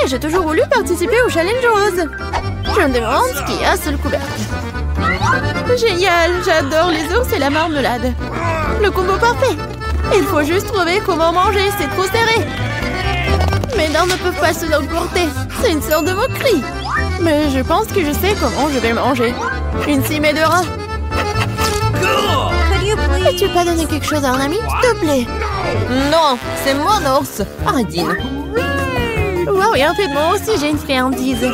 Et j'ai toujours voulu participer au challenge rose. Je me demande ce qu'il y a sous le couvercle. Génial, j'adore les ours et la marmelade. Le combo parfait. Il faut juste trouver comment manger, c'est trop serré. Mes dents ne peuvent pas se l'emporter. C'est une sorte de moquerie. Mais je pense que je sais comment je vais le manger. Une cime de rat. Peux-tu pas donner quelque chose à un ami, s'il te plaît? Non, c'est mon ours. Ardine. Wow, et en fait, moi aussi, j'ai une friandise.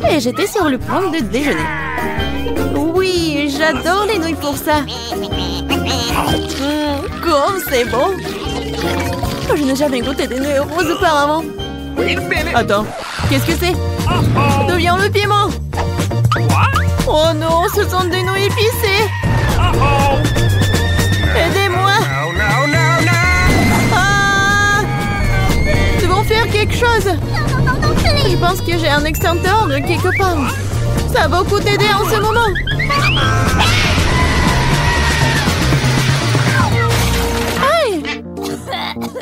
Et j'étais sur le point de déjeuner. Oui, j'adore les nouilles pour ça. Comme c'est bon. Je n'ai jamais goûté des nouilles roses auparavant. Attends, qu'est-ce que c'est? D'où vient le piment? Oh non, ce sont des nouilles épicées. Aidez-moi. Ah! Nous devons faire quelque chose. Je pense que j'ai un extincteur de quelque part. Ça va beaucoup t'aider en ce moment. Aïe!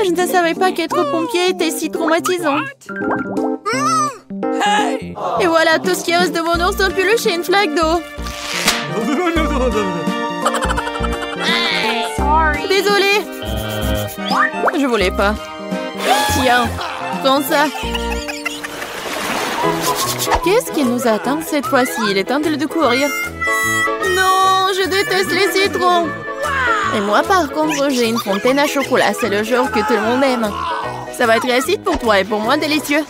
Je ne savais pas qu'être pompier était si traumatisant. Et voilà tout ce qui reste de mon ours en peluche et une flaque d'eau. Désolée. Je voulais pas. Tiens, prends ça. Qu'est-ce qui nous attend cette fois-ci? Il est temps de courir. Non, je déteste les citrons. Et moi, par contre, j'ai une fontaine à chocolat. C'est le genre que tout le monde aime. Ça va être acide pour toi et pour moi délicieux.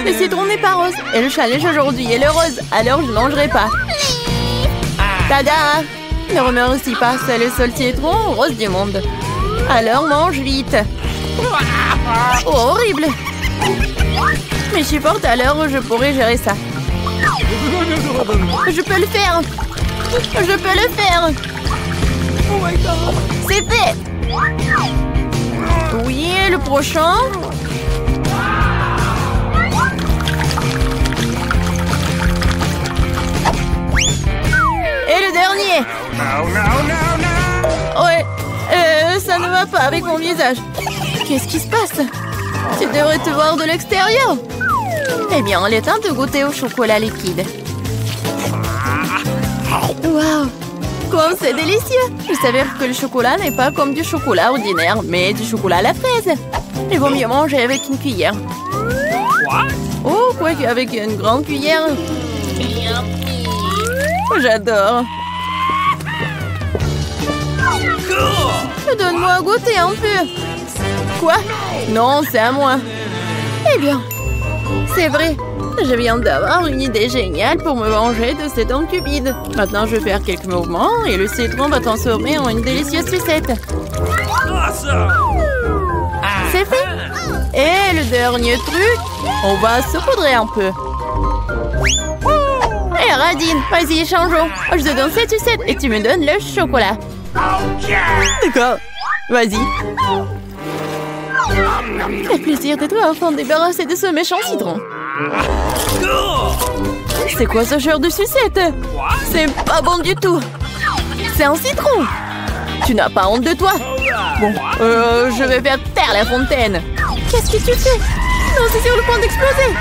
Le citron n'est pas rose. Et le challenge aujourd'hui est le rose. Alors je ne mangerai pas. Tada! Ne remercie pas. C'est le seul citron rose du monde. Alors mange vite. Oh, horrible. Mais je supporte, alors je pourrais gérer ça. Je peux le faire. Je peux le faire. Oh my God. C'est fait. Oui, et le prochain. Et le dernier. Ouais, ça ne va pas avec mon visage. Qu'est-ce qui se passe? Tu devrais te voir de l'extérieur. Eh bien, il est temps de goûter au chocolat liquide. Waouh! Comme c'est délicieux! Il s'avère que le chocolat n'est pas comme du chocolat ordinaire, mais du chocolat à la fraise. Il vaut mieux manger avec une cuillère. Oh, quoi qu'avec une grande cuillère. J'adore. Donne-moi à goûter un peu. Quoi? Non, c'est à moi. Eh bien, c'est vrai. Je viens d'avoir une idée géniale pour me venger de cet homme cupide. Maintenant, je vais faire quelques mouvements et le citron va transformer en une délicieuse sucette. C'est fait. Et le dernier truc, on va saupoudrer un peu. Hé, Radine, vas-y, changeons. Je te donne cette sucette et tu me donnes le chocolat. D'accord, vas-y. Quel plaisir d'être enfin débarrassé de ce méchant citron. C'est quoi ce genre de sucette? C'est pas bon du tout. C'est un citron. Tu n'as pas honte de toi? Bon, je vais faire taire la fontaine. Qu'est-ce que tu fais? Non, c'est sur le point d'exploser.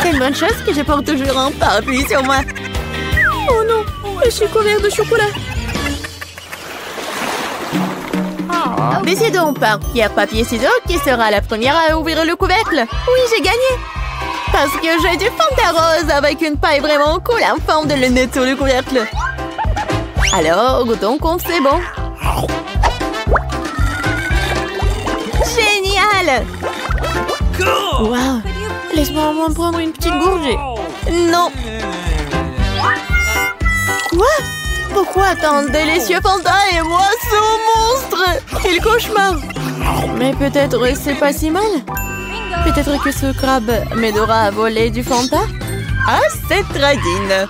C'est une bonne chose que je porte toujours un parapluie sur moi. Oh non, je suis couvert de chocolat. Décidons par pierre, papier, ciseaux qui sera la première à ouvrir le couvercle. Oui, j'ai gagné. Parce que j'ai du Fanta rose avec une paille vraiment cool en forme de lunette sur le couvercle. Alors, goûtons comme c'est bon. Génial! Waouh! Laisse-moi au moins prendre une petite gorgée. Non! Quoi? Pourquoi tant de délicieux Fanta et moi ce monstre? Quel cauchemar! Mais peut-être c'est pas si mal. Peut-être que ce crabe m'aidera à voler du Fanta? Ah, c'est Radine!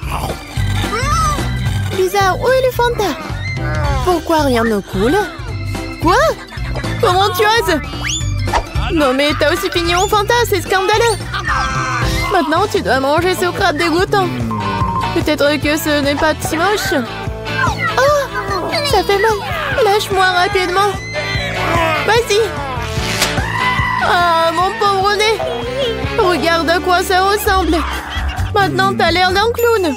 Bizarre, où est le Fanta? Pourquoi rien ne coule? Quoi? Comment tu oses? Non mais t'as aussi fini mon Fanta, c'est scandaleux! Maintenant tu dois manger ce crabe dégoûtant. Peut-être que ce n'est pas si moche. Oh, ça fait mal. Lâche-moi rapidement. Vas-y. Ah, mon pauvre nez! Regarde à quoi ça ressemble! Maintenant, t'as l'air d'un clown!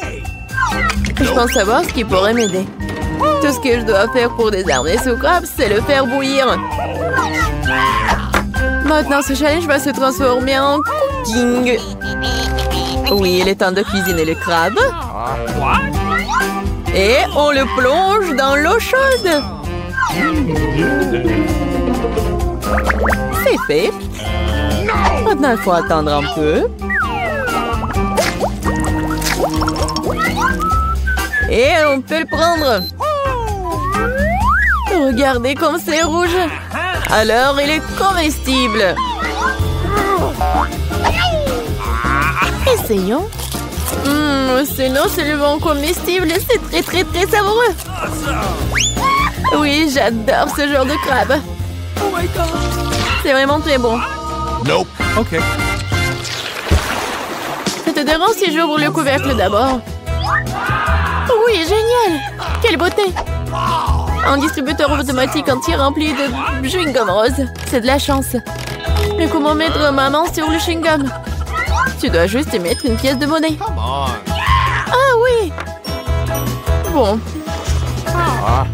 Je pense savoir ce qui pourrait m'aider. Tout ce que je dois faire pour désarmer ce crabe, c'est le faire bouillir. Maintenant, ce challenge va se transformer en cooking. Oui, il est temps de cuisiner le crabe. Et on le plonge dans l'eau chaude. C'est fait. Maintenant, il faut attendre un peu. Et on peut le prendre. Regardez comme c'est rouge. Alors, il est comestible. Essayons. C'est non seulement comestible, c'est très savoureux. Oui, j'adore ce genre de crabe. C'est vraiment très bon. Nope. OK. Ça te dérange si j'ouvre le couvercle d'abord? Oui, génial! Quelle beauté! Un distributeur automatique entier rempli de chewing-gum rose. C'est de la chance. Mais comment mettre ma main sur le chewing-gum? Tu dois juste y mettre une pièce de monnaie. Ah oui! Bon.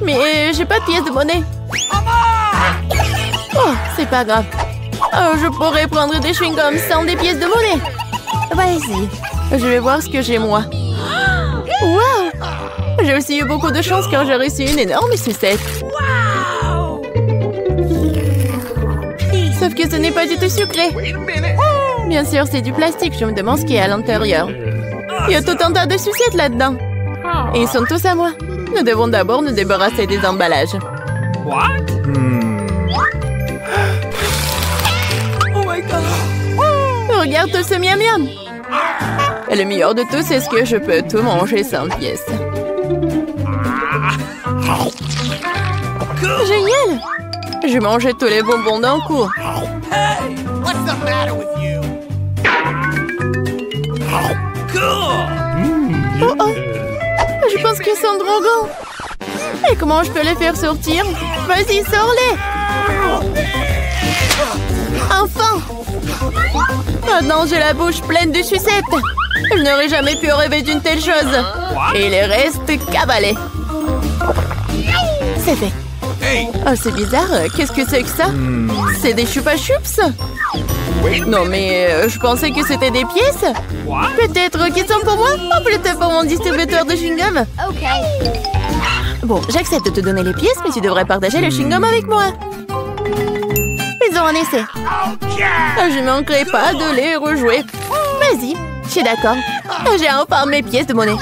Mais j'ai pas de pièce de monnaie. Oh, c'est pas grave. Oh, je pourrais prendre des chewing-gums sans des pièces de monnaie. Vas-y. Je vais voir ce que j'ai moi. Wow! J'ai aussi eu beaucoup de chance quand j'ai reçu une énorme sucette. Sauf que ce n'est pas du tout sucré. Bien sûr, c'est du plastique. Je me demande ce qu'il y a à l'intérieur. Il y a tout un tas de sucettes là-dedans. Et ils sont tous à moi. Nous devons d'abord nous débarrasser des emballages. Regarde tout ce miam-miam. Et le meilleur de tout, c'est ce que je peux tout manger sans pièce. Génial! Je mangeais tous les bonbons d'un coup. Oh oh! Je pense qu'ils sont trop grands. Et comment je peux les faire sortir? Vas-y, sors-les! Enfin! Maintenant, j'ai la bouche pleine de sucettes. Je n'aurais jamais pu rêver d'une telle chose. Et il reste cabalé. C'est fait. Oh, c'est bizarre. Qu'est-ce que c'est que ça? C'est des chupa-chups? Non, mais je pensais que c'était des pièces. Peut-être qu'ils sont pour moi? Ou peut-être pour mon distributeur de chewing-gum? Bon, j'accepte de te donner les pièces, mais tu devrais partager le chewing-gum avec moi. Faisons un essai. Je ne manquerai pas de les rejouer. Vas-y, je suis d'accord. J'ai enfin mes pièces de monnaie.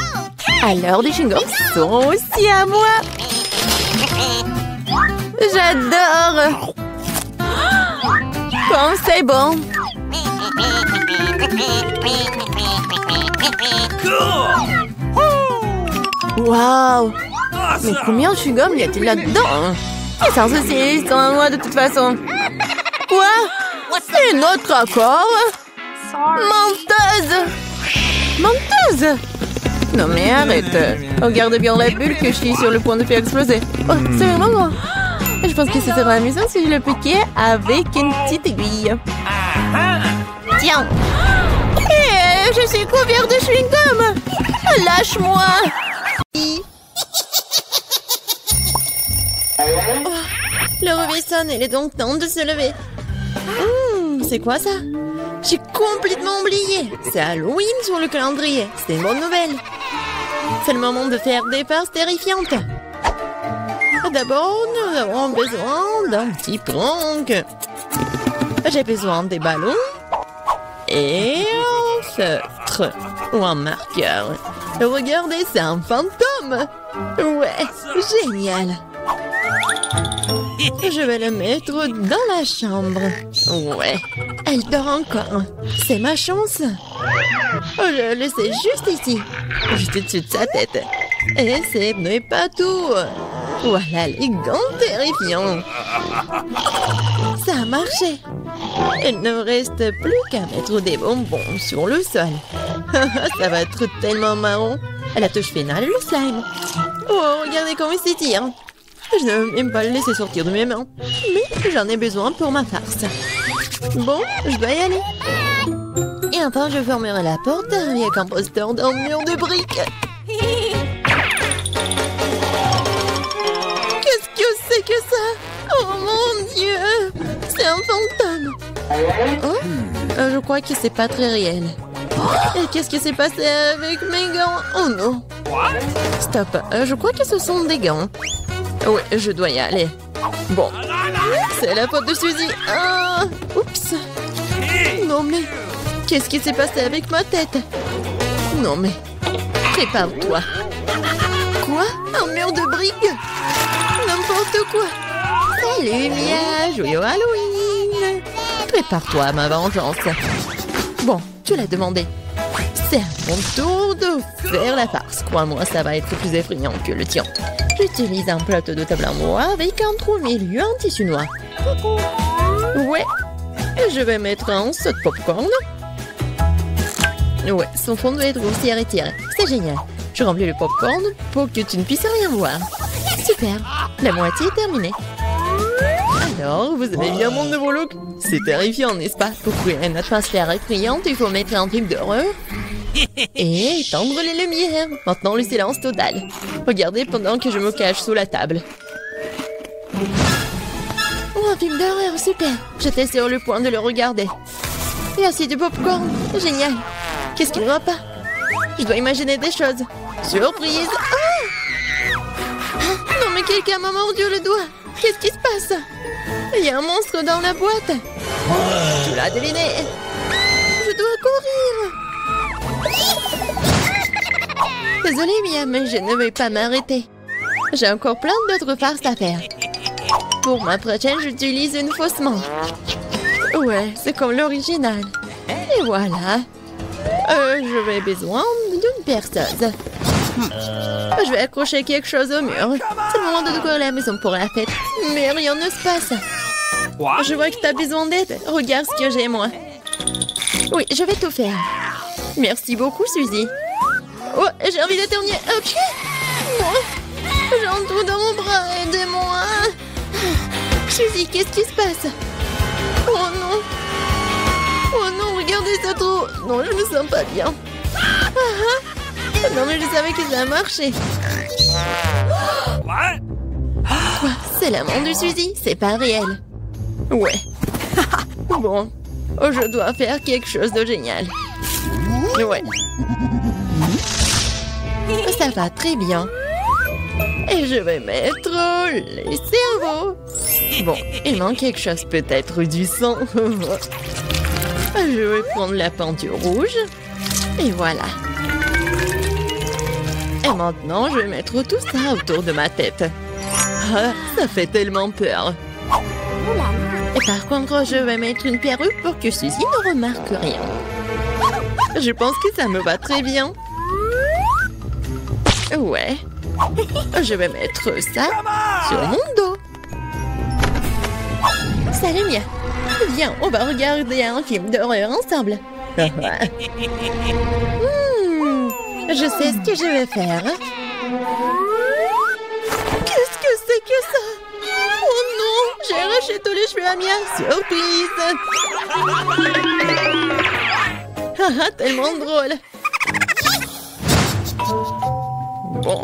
Alors, les chewing-gums sont aussi à moi. J'adore. Comme c'est bon. Waouh. Mais combien de chewing-gum y a-t-il là-dedans? Et sans ceci, ils sont à moi de toute façon. Quoi? Une autre accord? Menteuse! Menteuse! Non mais arrête. Regarde bien la bulle que je suis sur le point de faire exploser. Oh, c'est vraiment grand. Je pense que ce serait amusant si je le piquais avec une petite aiguille. Tiens! Et je suis couvert de chewing-gum! Lâche-moi! Oh, le réveil sonne, il est donc temps de se lever. C'est quoi ça? J'ai complètement oublié. C'est Halloween sur le calendrier. C'est une bonne nouvelle. C'est le moment de faire des farces terrifiantes. D'abord, nous avons besoin d'un petit prank. J'ai besoin des ballons et un feutre ou un marqueur. Regardez, c'est un fantôme. Ouais, génial. Je vais le mettre dans la chambre. Ouais, elle dort encore. C'est ma chance. Je le laisse juste ici, juste au-dessus de sa tête. Et ce n'est pas tout. Voilà les gants terrifiants. Ça a marché. Il ne reste plus qu'à mettre des bonbons sur le sol. Ça va être tellement marrant. À la touche finale, le slime. Oh, regardez comment il s'étire. Je ne veux même pas le laisser sortir de mes mains. Mais j'en ai besoin pour ma farce. Bon, je dois y aller. Et enfin, je fermerai la porte avec un poster d'un mur de briques. Qu'est-ce que c'est que ça? Oh mon Dieu! C'est un fantôme. Oh? Je crois que c'est pas très réel. Et qu'est-ce qui s'est passé avec mes gants? Oh non! Stop, je crois que ce sont des gants. Oui, je dois y aller. Bon, c'est la faute de Suzy. Ah, oups! Non mais, qu'est-ce qui s'est passé avec ma tête? Non mais, prépare-toi. Quoi? Un mur de briques? N'importe quoi! Salut Mia, joyeux Halloween! Prépare-toi à ma vengeance. Bon, tu l'as demandé. C'est à mon tour de faire la farce. Crois-moi, ça va être plus effrayant que le tien. J'utilise un plateau de table en bois avec un trou au milieu en tissu noir. Ouais, je vais mettre un saut de popcorn. Ouais, son fond doit être aussi arrêté. C'est génial. Je remplis le popcorn pour que tu ne puisses rien voir. Super, la moitié est terminée. Alors, vous aimez bien mon nouveau look? C'est terrifiant, n'est-ce pas? Pour créer une atmosphère effrayante, il faut mettre un film d'horreur et éteindre les lumières. Maintenant, le silence total. Regardez pendant que je me cache sous la table. Oh, un film d'horreur, super. J'étais sur le point de le regarder. Et aussi du popcorn, génial. Qu'est-ce qui ne va pas? Je dois imaginer des choses. Surprise! Ah! Non mais quelqu'un m'a mordu le doigt. Qu'est-ce qui se passe? Il y a un monstre dans la boîte. Tu l'as deviné. Je dois courir. Désolée Mia, mais je ne vais pas m'arrêter. J'ai encore plein d'autres farces à faire. Pour ma prochaine, j'utilise une fausse main. Ouais, c'est comme l'original. Et voilà. Je vais besoin d'une perceuse. Je vais accrocher quelque chose au mur. C'est le moment de décorer la maison pour la fête. Mais rien ne se passe. Je vois que tu as besoin d'aide. Regarde ce que j'ai, moi. Oui, je vais tout faire. Merci beaucoup, Suzy. Oh, j'ai envie d'éternuer. Ok. J'ai un trou dans mon bras. Aidez-moi. Suzy, qu'est-ce qui se passe? Oh non. Oh non, regardez ce trou. Non, je me sens pas bien. Non mais je savais que ça marchait. Quoi? C'est la main de Suzy? C'est pas réel. Ouais. Bon. Oh, je dois faire quelque chose de génial. Ouais. Ça va très bien. Et je vais mettre les cerveaux. Bon, il manque quelque chose, peut-être du sang. Je vais prendre la peinture rouge. Et voilà. Et maintenant, je vais mettre tout ça autour de ma tête. Ah, ça fait tellement peur. Et par contre, je vais mettre une perruque pour que Suzy ne remarque rien. Je pense que ça me va très bien. Ouais. Je vais mettre ça sur mon dos. Salut Mia. Viens, on va regarder un film d'horreur ensemble. Je sais ce que je vais faire. Qu'est-ce que c'est que ça? Oh non, j'ai arraché tous les cheveux à Mia. Surprise! Haha, tellement drôle. Bon,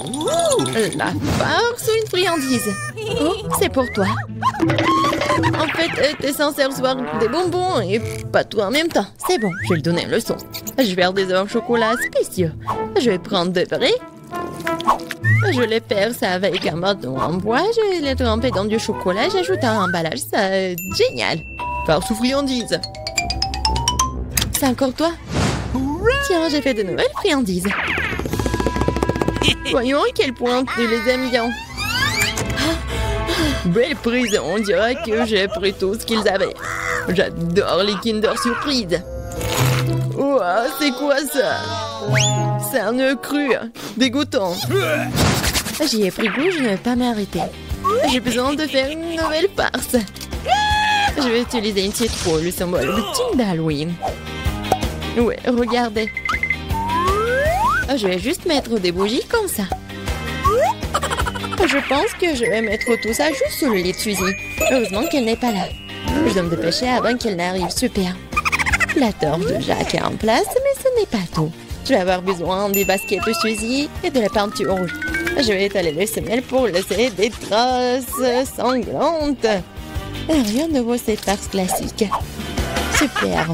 la farce ou une friandise? Oh, c'est pour toi. En fait, t'es censé recevoir des bonbons et pas tout en même temps. C'est bon, je vais lui donner une leçon. Je vais faire des œufs au chocolat spéciaux. Je vais prendre des vrais. Je les perce avec un bâton en bois. Je vais les tremper dans du chocolat. J'ajoute un emballage. Ça, génial. Farce ou friandise? C'est encore toi? Tiens, j'ai fait de nouvelles friandises. Voyons à quel point tu les aimes bien. Belle prise, on dirait que j'ai pris tout ce qu'ils avaient. J'adore les Kinder Surprise. Ouah, c'est quoi ça? C'est un œuf cru, dégoûtant. J'y ai pris goût, je ne vais pas m'arrêter. J'ai besoin de faire une nouvelle farce. Je vais utiliser une citrouille, le symbole de Team d'Halloween. Ouais, regardez. Je vais juste mettre des bougies comme ça. Je pense que je vais mettre tout ça juste sur le lit de Suzy. Heureusement qu'elle n'est pas là. Je dois me dépêcher avant qu'elle n'arrive. Super. La torche de Jack est en place, mais ce n'est pas tout. Je vais avoir besoin des baskets de Suzy et de la peinture rouge. Je vais étaler les semelles pour laisser des traces sanglantes. Rien de nouveau, c'est farce classique. Super.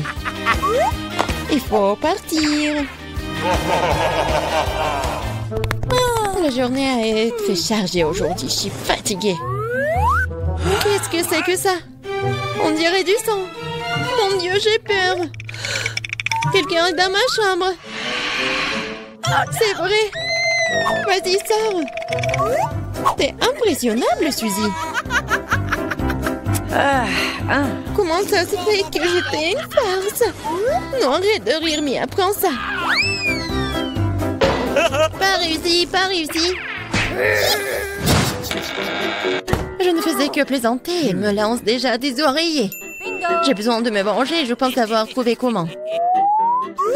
Il faut partir. La journée a été chargée aujourd'hui. Je suis fatiguée. Qu'est-ce que c'est que ça? On dirait du sang. Mon Dieu, j'ai peur. Quelqu'un est dans ma chambre. C'est vrai. Vas-y, sors. T'es impressionnable, Suzy. Comment ça se fait que j'étais une farce? Non, arrête de rire, Mia, prends ça. Pas réussi, pas réussi. Je ne faisais que plaisanter et me lance déjà des oreillers. J'ai besoin de me venger, je pense avoir trouvé comment.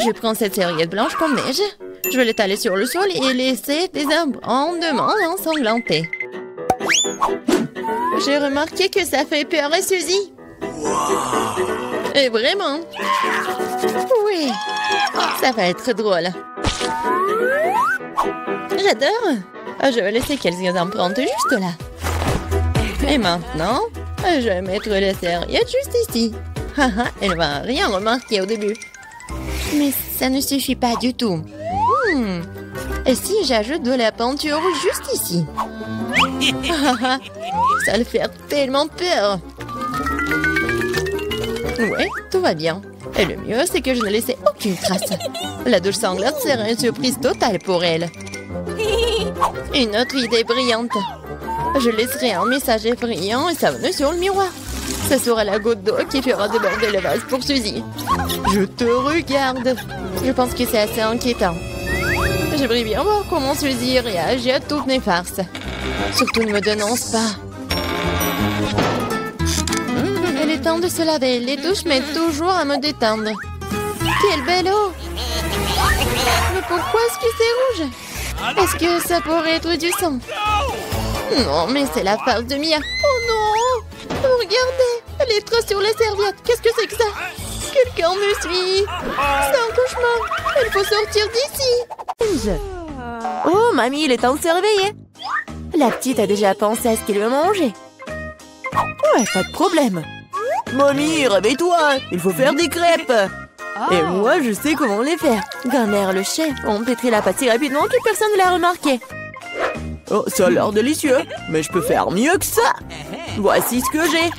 Je prends cette serviette blanche comme neige. Je vais l'étaler sur le sol et laisser des abondements ensanglantés. J'ai remarqué que ça fait peur à Suzy. Et vraiment. Oui, ça va être drôle. J'adore. Je vais laisser quelques empreintes juste là. Et maintenant, je vais mettre la serviette juste ici. Elle va rien remarquer au début. Mais ça ne suffit pas du tout. Et si j'ajoute de la peinture juste ici? Ça le fait tellement peur. Ouais, tout va bien. Et le mieux, c'est que je ne laissais aucune trace. La douche sanglante serait une surprise totale pour elle. Une autre idée brillante. Je laisserai un message effrayant et savonneux sur le miroir. Ce sera la goutte d'eau qui fera déborder le vase pour Suzy. Je te regarde. Je pense que c'est assez inquiétant. J'aimerais bien voir comment Suzy réagit à toutes mes farces. Surtout ne me dénonce pas. Il est temps de se laver. Les douches m'aident toujours à me détendre. Quelle belle eau! Mais pourquoi est-ce que c'est rouge? Est-ce que ça pourrait être du sang? Non, mais c'est la farce de Mia. Oh non! Regardez! Les traces sur la serviette. Qu'est-ce que c'est que ça? Quelqu'un me suit. C'est un cauchemar. Il faut sortir d'ici. Oh, mamie, il est temps de se réveiller. La petite a déjà pensé à ce qu'elle veut manger. Ouais, pas de problème. Mamie, réveille-toi. Il faut faire des crêpes. Et moi, je sais comment les faire. Grand-mère, le chef, on pétrit la pâte si rapidement que personne ne l'a remarqué. Oh, ça a l'air délicieux. Mais je peux faire mieux que ça. Voici ce que j'ai.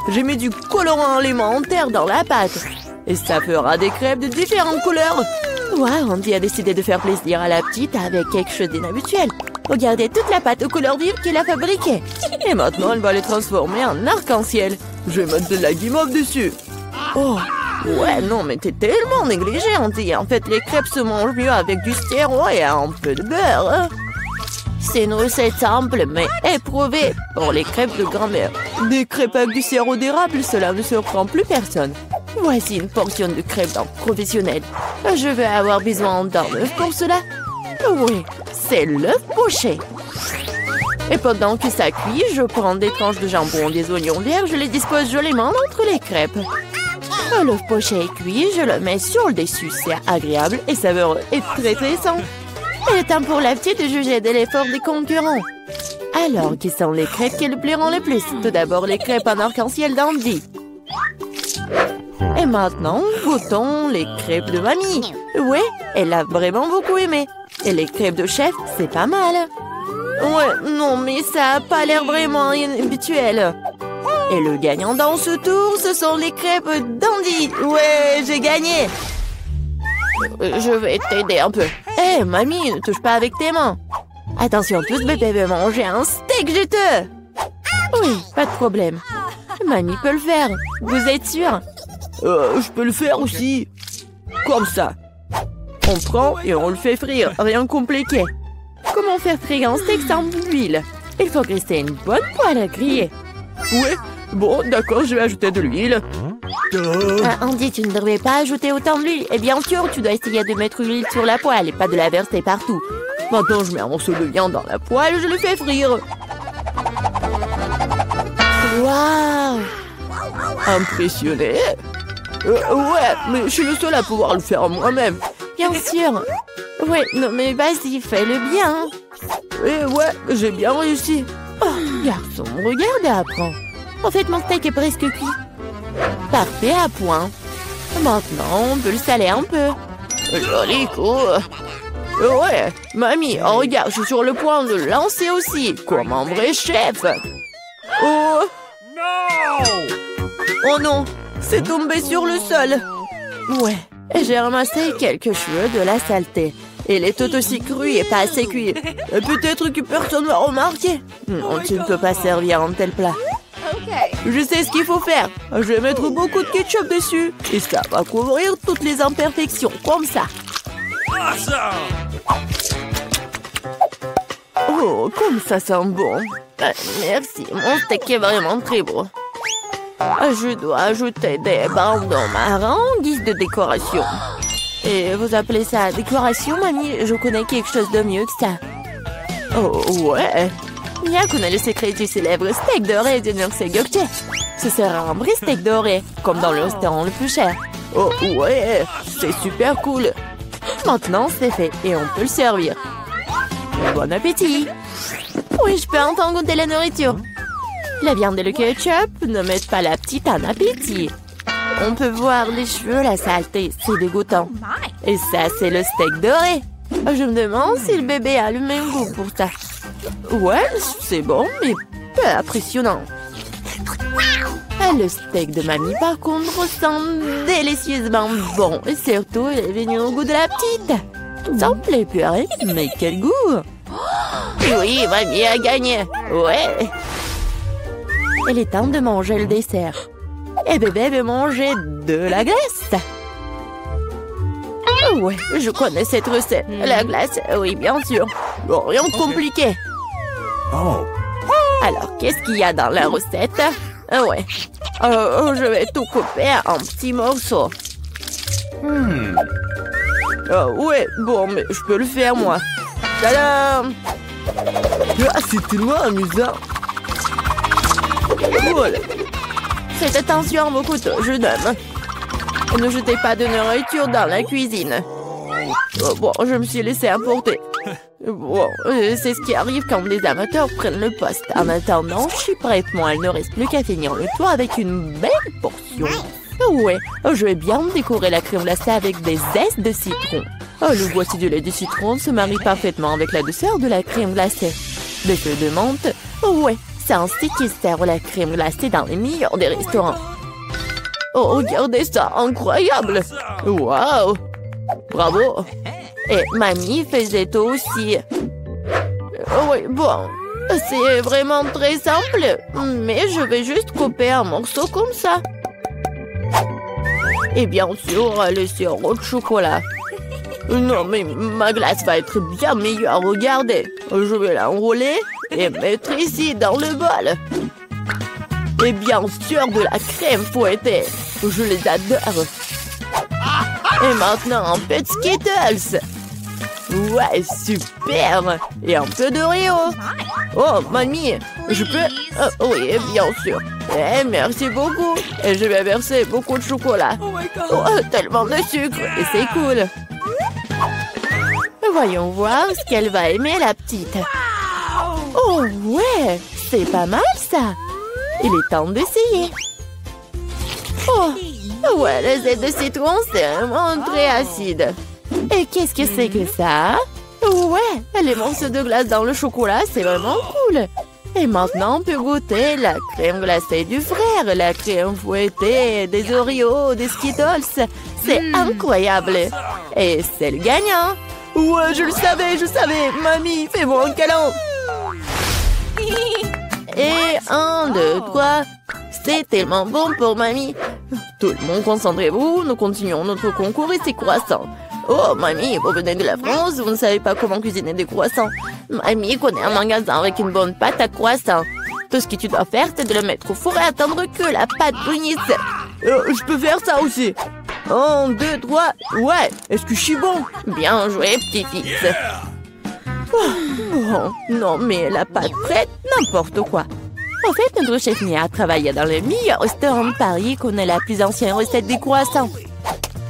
J'ai mis du colorant alimentaire dans la pâte. Et ça fera des crêpes de différentes couleurs. Wow, Andy a décidé de faire plaisir à la petite avec quelque chose d'inhabituel. Regardez toute la pâte aux couleurs vives qu'elle a fabriquée. Et maintenant, elle va les transformer en arc-en-ciel. Je vais mettre de la guimauve dessus. Oh, ouais, non, mais t'es tellement négligée, Andy. En fait, les crêpes se mangent mieux avec du sirop et un peu de beurre. Hein. C'est une recette simple, mais éprouvée pour les crêpes de grand-mère. Des crêpes avec du sirop d'érable, cela ne surprend plus personne. Voici une portion de crêpes d'un professionnel. Je vais avoir besoin d'un œuf pour cela. Oui, c'est l'œuf poché. Et pendant que ça cuit, je prends des tranches de jambon, des oignons verts, je les dispose joliment entre les crêpes. L'œuf poché est cuit, je le mets sur le dessus. C'est agréable et savoureux et très sain. Il est temps pour la petite de juger de l'effort des concurrents. Alors, qui sont les crêpes qui le plairont le plus? Tout d'abord, les crêpes en arc-en-ciel d'Andy. Et maintenant, goûtons les crêpes de mamie. Ouais, elle a vraiment beaucoup aimé. Et les crêpes de chef, c'est pas mal. Ouais, non, mais ça a pas l'air vraiment habituel. Et le gagnant dans ce tour, ce sont les crêpes d'Andy. Ouais, j'ai gagné. Je vais t'aider un peu. Hé, mamie, ne touche pas avec tes mains. Attention, tous bébé veut manger un steak juteux. Oui, pas de problème. Mamie peut le faire. Vous êtes sûr? Je peux le faire aussi. Comme ça. On prend et on le fait frire. Rien de compliqué. Comment faire frire un steak sans l'huile? Il faut rester une bonne poêle à griller. Ouais, bon, d'accord, je vais ajouter de l'huile. Andy, tu ne devrais pas ajouter autant d'huile. Et bien sûr, tu dois essayer de mettre l'huile sur la poêle et pas de la verser partout. Maintenant, je mets un morceau de viande dans la poêle et je le fais frire. Waouh! Impressionné? Ouais, mais je suis le seul à pouvoir le faire moi-même. Bien sûr. Ouais, non mais vas-y, fais-le bien. Et ouais, j'ai bien réussi. Oh, garçon, regarde et apprends. En fait, mon steak est presque cuit. Parfait, à point. Maintenant, on peut le saler un peu. Joli coup. Ouais, mamie, oh, regarde, je suis sur le point de le lancer aussi, comme un vrai chef. Oh Oh non, c'est tombé sur le sol. Ouais, j'ai ramassé quelques cheveux de la saleté. Il est tout aussi cru et pas assez cuit. Peut-être que personne ne va remarquer. Non, tu ne peux pas servir un tel plat. Je sais ce qu'il faut faire. Je vais mettre beaucoup de ketchup dessus. Et ça va couvrir toutes les imperfections, comme ça. Oh, comme ça sent bon. Merci, mon steak est vraiment très beau. Je dois ajouter des bandons marrons en guise de décoration. Et vous appelez ça décoration, mamie? Je connais quelque chose de mieux que ça. Oh, ouais. Bien qu'on a le secret du célèbre steak doré de Nurse Gökçe. Ce sera un vrai steak doré, comme dans le restaurant le plus cher. Oh, ouais, c'est super cool. Maintenant, c'est fait et on peut le servir. Bon appétit. Oui, je peux entendre goûter la nourriture. La viande et le ketchup ne mettent pas la petite en appétit. On peut voir les cheveux, la saleté, c'est dégoûtant. Et ça, c'est le steak doré. Je me demande si le bébé a le même goût pour ça. Ouais, c'est bon, mais pas impressionnant. Le steak de mamie, par contre, sent délicieusement bon. Et surtout, il est venu au goût de la petite. Ça me plaît plus, hein? Mais quel goût! Oui, mamie a gagné. Ouais. Il est temps de manger le dessert. Et bébé veut manger de la glace. Ouais, je connais cette recette. La glace, oui, bien sûr. Bon, rien de compliqué. Oh. Alors, qu'est-ce qu'il y a dans la recette? Ouais. Je vais tout couper en petits morceaux. Ouais, bon, mais je peux le faire, moi. Tadam! Ah, c'est tellement amusant. Voilà. Faites attention à vos couteaux, jeune homme. Ne jetez pas de nourriture dans la cuisine. Bon, je me suis laissé emporter. Bon, c'est ce qui arrive quand les amateurs prennent le poste. En attendant, je suis prête, moi. Il ne reste plus qu'à finir le tour avec une belle portion. Ouais, je vais bien décorer la crème glacée avec des zestes de citron. Le voici du lait de citron se marie parfaitement avec la douceur de la crème glacée. Des feuilles de menthe, ouais, c'est ainsi qu'ils servent la crème glacée dans les meilleurs des restaurants. Oh, regardez ça, incroyable! Waouh! Bravo! Et mamie faisait aussi. Oui, bon, c'est vraiment très simple, mais je vais juste couper un morceau comme ça. Et bien sûr, le sirop de chocolat. Non, mais ma glace va être bien meilleure, regardez. Je vais l'enrouler et mettre ici dans le bol. Et bien sûr, de la crème fouettée. Je les adore. Et maintenant, un peu de Skittles. Ouais, super. Et un peu d'Oreo. Oh, mamie, je peux... oui, bien sûr. Merci beaucoup. Et je vais verser beaucoup de chocolat. Oh, tellement de sucre. Et c'est cool. Voyons voir ce qu'elle va aimer, la petite. Oh, ouais, c'est pas mal, ça. Il est temps d'essayer. Oh, ouais, le zeste de citron, c'est vraiment très acide. Et qu'est-ce que c'est que ça? Ouais, les morceaux de glace dans le chocolat, c'est vraiment cool. Et maintenant, on peut goûter la crème glacée du frère, la crème fouettée, des Oreos, des Skittles. C'est incroyable. Et c'est le gagnant. Ouais, je le savais. Mamie, fais-moi un câlin. Et 1, 2, 3. C'est tellement bon pour mamie. Tout le monde, concentrez-vous. Nous continuons notre concours et c'est croissant. Oh, mamie, vous venez de la France, vous ne savez pas comment cuisiner des croissants. Mamie connaît un magasin avec une bonne pâte à croissant. Tout ce que tu dois faire, c'est de le mettre au four et attendre que la pâte brunisse. Je peux faire ça aussi. 1, 2, 3. Ouais, est-ce que je suis bon? Bien joué, petit-fils. Oh, non, mais la pâte prête, n'importe quoi. En fait, notre chef Mia travaille dans le meilleur restaurant de Paris et connaît la plus ancienne recette des croissants.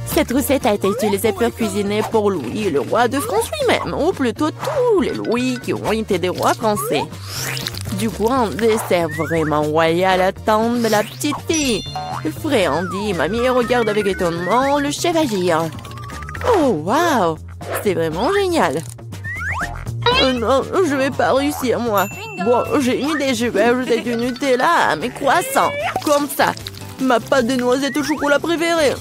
Cette recette a été utilisée pour cuisiner pour Louis, le roi de France lui-même, ou plutôt tous les Louis qui ont été des rois français. Du coup, un dessert vraiment royal attend de la petite fille. Frais Andy et mamie regardent avec étonnement le chef agir. Oh, waouh! C'est vraiment génial! Non, je vais pas réussir, moi. Bon, j'ai une idée, je vais ajouter du Nutella à mes croissants. Comme ça. Ma pâte de noisettes au chocolat préférée.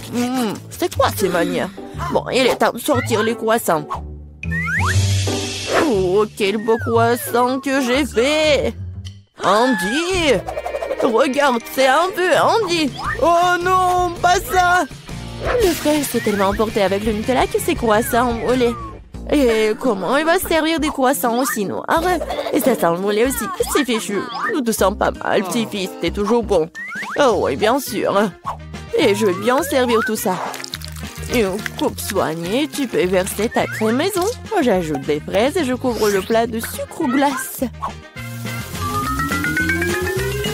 C'est quoi ces manières? Bon, il est temps de sortir les croissants. Oh, quel beau croissant que j'ai fait! Andy! Regarde, c'est un peu Andy! Oh non, pas ça! Le frère s'est tellement emporté avec le Nutella que ses croissants ont roulé. Et comment il va se servir des croissants aussi noirs? Et ça sent le mollet aussi. C'est fichu. Nous te sens pas mal, petit-fils. T'es toujours bon. Oh oui, bien sûr. Et je vais bien servir tout ça. Une coupe soignée, tu peux verser ta crème maison. Moi, j'ajoute des fraises et je couvre le plat de sucre ou glace.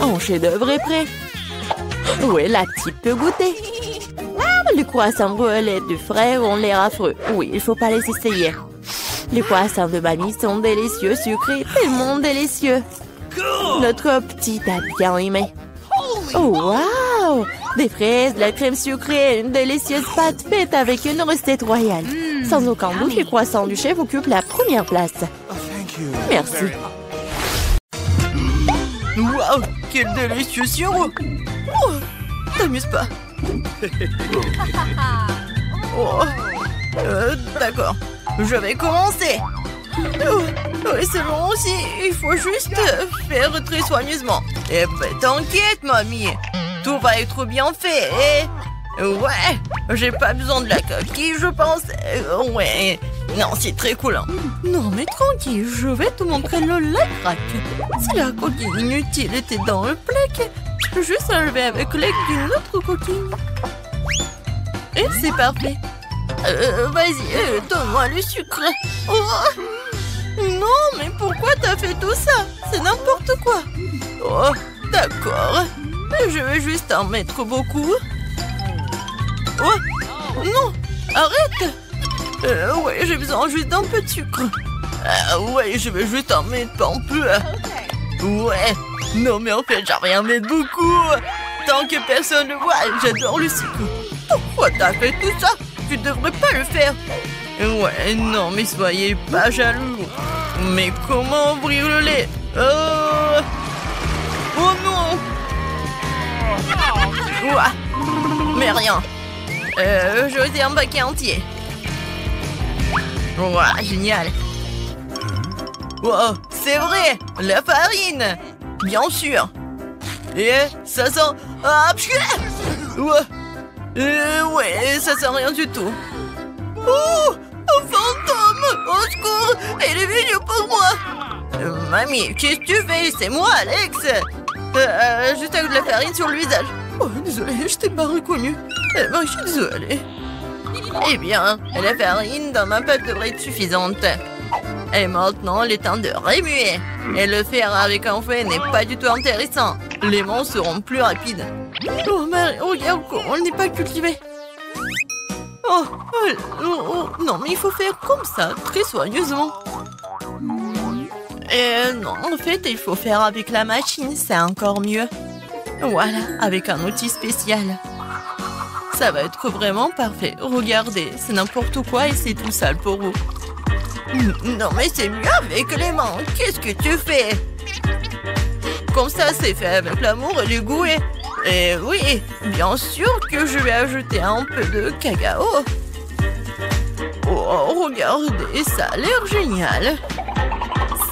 Un chef-d'œuvre est prêt. Oui, la petite peut goûter. Les croissants brûlés du frère ont l'air affreux. Oui, il faut pas les essayer. Les croissants de mamie sont délicieux, sucrés, tellement délicieux. Notre petite a bien aimé. Oh, waouh! Des fraises, de la crème sucrée, une délicieuse pâte faite avec une recette royale. Sans aucun doute, les croissants du chef occupent la première place. Merci. Waouh! Quel délicieux sirop! Oh, t'amuses pas. Oh, d'accord, je vais commencer. Oui, c'est long aussi, il faut juste faire très soigneusement. Eh ben, t'inquiète, mamie, tout va être bien fait. Ouais, j'ai pas besoin de la coquille, je pense. Ouais, non, c'est très cool. Hein. Non, mais tranquille, je vais te montrer le lac. Si la coquille inutile était dans le plaque, je peux juste enlever avec l'aide d'une autre coquille. Et c'est parfait. Vas-y, donne-moi le sucre. Oh, non, mais pourquoi t'as fait tout ça? C'est n'importe quoi. Oh, d'accord. Je vais juste en mettre beaucoup. Oh, non, arrête. Ouais, j'ai besoin juste d'un peu de sucre. Ouais, je vais juste en mettre un peu. Ouais, non mais en fait, j'ai rien mettre beaucoup. Tant que personne ne voit, j'adore le sucre. Pourquoi t'as fait tout ça? Tu devrais pas le faire. Ouais, non, mais soyez pas jaloux. Mais comment ouvrir le lait? Oh non. Ouah. Mais rien. Je vais un paquet entier. Ouah, génial. Wow, c'est vrai, la farine. Bien sûr. Et ça sent... Ah, ouais, ça sent rien du tout. Oh, un fantôme! Au secours! Il est venu pour moi! Mamie, qu'est-ce que tu fais? C'est moi, Alex! Juste avec de la farine sur le visage. Oh, désolé, je t'ai pas reconnu. Je suis désolée. Eh bien, la farine dans ma pâte devrait être suffisante. Et maintenant, il est temps de remuer. Et le faire avec un fouet n'est pas du tout intéressant. Les mains seront plus rapides. Oh, Marie, regarde comment on n'est pas cultivé. Oh, non, mais il faut faire comme ça, très soigneusement. Non, en fait, il faut faire avec la machine, c'est encore mieux. Voilà, avec un outil spécial. Ça va être vraiment parfait. Regardez, c'est n'importe quoi et c'est tout sale pour vous. Non, mais c'est mieux avec les mains. Qu'est-ce que tu fais? Comme ça, c'est fait avec l'amour et le goût. Et oui, bien sûr que je vais ajouter un peu de cacao. Oh, regardez, ça a l'air génial.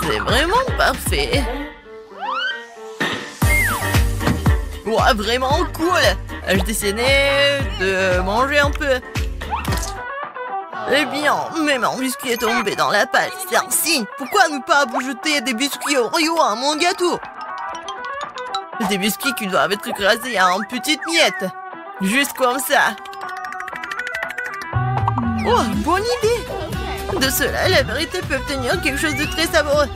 C'est vraiment parfait. Wow, vraiment cool. Je décidais de manger un peu. Eh bien, même un biscuit est tombé dans la pâte. C'est un signe. Pourquoi ne pas jeter des biscuits Oreo à mon gâteau? Des biscuits qui doivent être écrasés en petites miettes. Juste comme ça. Oh, bonne idée. De cela, la vérité peut obtenir quelque chose de très savoureux.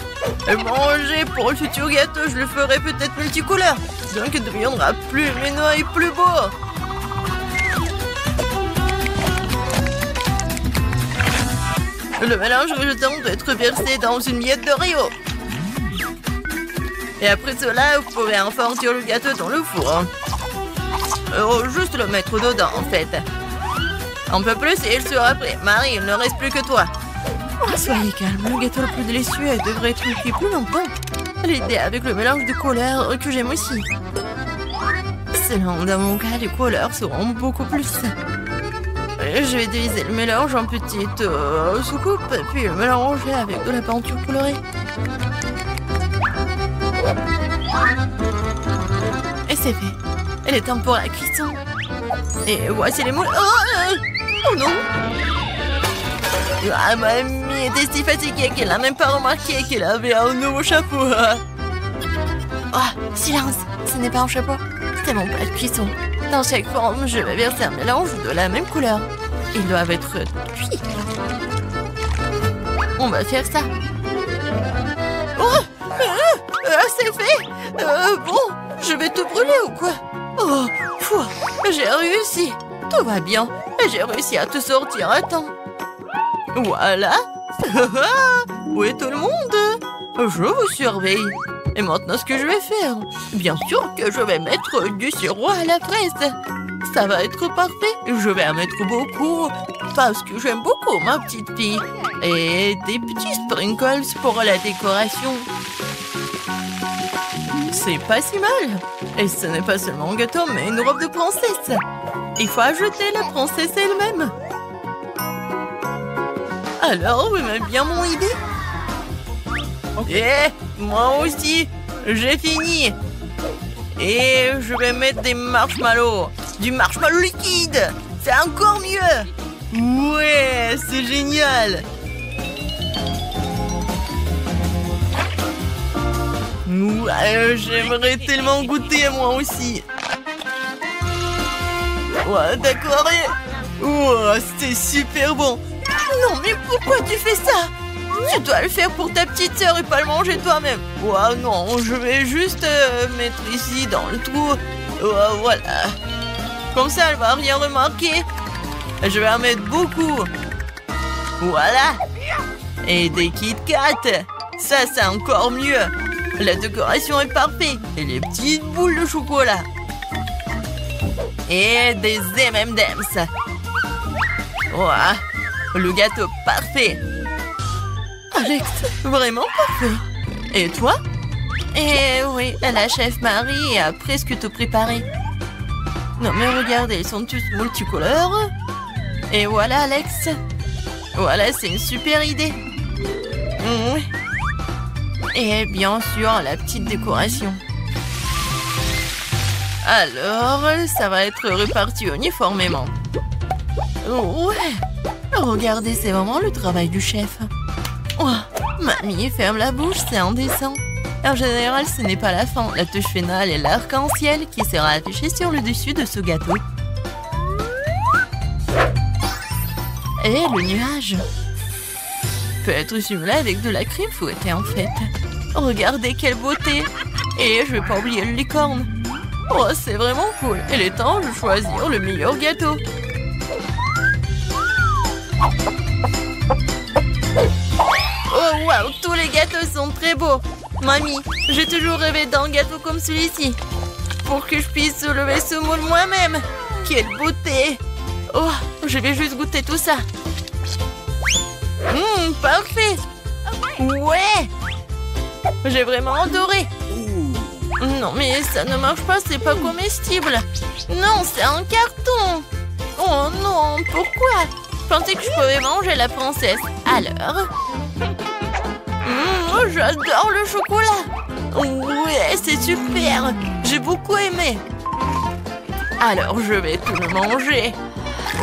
Et manger pour le futur gâteau, je le ferai peut-être multicouleur. Donc il deviendra plus mignon et plus beau. Le mélange résultant doit être versé dans une miette de Rio. Et après cela, vous pouvez enfourner le gâteau dans le four. Juste le mettre dedans, en fait. Un peu plus et il sera prêt. Marie, il ne reste plus que toi. Oh, soyez calme, le gâteau le plus délicieux devrait être cuit plus longtemps. L'idée avec le mélange de couleurs que j'aime aussi. Selon dans mon cas, les couleurs seront beaucoup plus. Je vais diviser le mélange en petites soucoupes, puis le mélanger avec de la peinture colorée. Et c'est fait. Il est temps pour la cuisson. Et voici les moules. Oh non! Ah, mamie était si fatiguée qu'elle n'a même pas remarqué qu'elle avait un nouveau chapeau. Oh, silence! Ce n'est pas un chapeau. C'est mon plat de cuisson. Dans chaque forme, je vais verser un mélange de la même couleur. Ils doivent être cuits. On va faire ça. Oh! C'est fait! Bon, je vais te brûler ou quoi? Oh, fou! J'ai réussi! Tout va bien. J'ai réussi à te sortir à temps. Voilà! Où est tout le monde? Je vous surveille. Et maintenant, ce que je vais faire? Bien sûr que je vais mettre du sirop à la fraise. Ça va être parfait. Je vais en mettre beaucoup parce que j'aime beaucoup ma petite fille. Et des petits sprinkles pour la décoration. C'est pas si mal. Et ce n'est pas seulement un gâteau, mais une robe de princesse. Il faut ajouter la princesse elle-même. Alors, vous aimez bien mon idée? Eh, moi aussi, j'ai fini. Et je vais mettre des marshmallows. Du marshmallow liquide. C'est encore mieux. Ouais, c'est génial. Ouais, j'aimerais tellement goûter moi aussi. Ouais, d'accord. Oh, c'est super bon. Non, mais pourquoi tu fais ça? Tu dois le faire pour ta petite sœur et pas le manger toi-même. Ouais, non, je vais juste mettre ici dans le trou. Voilà. Comme ça, elle va rien remarquer. Je vais en mettre beaucoup. Voilà. Et des Kit Kat. Ça, c'est encore mieux. La décoration est parfaite. Et les petites boules de chocolat. Et des M&M's. Voilà. Le gâteau parfait. Alex, vraiment parfait. Et toi? Eh oui, la chef Marie a presque tout préparé. Non mais regardez, ils sont tous multicolores. Et voilà Alex. Voilà, c'est une super idée. Et bien sûr, la petite décoration. Alors, ça va être reparti uniformément. Ouais. Regardez, c'est vraiment le travail du chef. Oh, mamie, ferme la bouche, c'est indécent. En général, ce n'est pas la fin. La touche finale est l'arc-en-ciel qui sera affiché sur le dessus de ce gâteau. Et le nuage peut être simulé avec de la crème fouettée en fait. Regardez quelle beauté. Et je vais pas oublier le licorne. Oh, c'est vraiment cool. Il est temps de choisir le meilleur gâteau. Oh waouh, tous les gâteaux sont très beaux. Mamie, j'ai toujours rêvé d'un gâteau comme celui-ci. Pour que je puisse soulever ce moule moi-même. Quelle beauté. Oh, je vais juste goûter tout ça. Parfait. Ouais. J'ai vraiment adoré. Non, mais ça ne marche pas, c'est pas comestible. Non, c'est un carton. Oh non, pourquoi? Je pensais que je pouvais manger la princesse. Alors? J'adore le chocolat. Ouais, c'est super. J'ai beaucoup aimé. Alors, je vais tout le manger.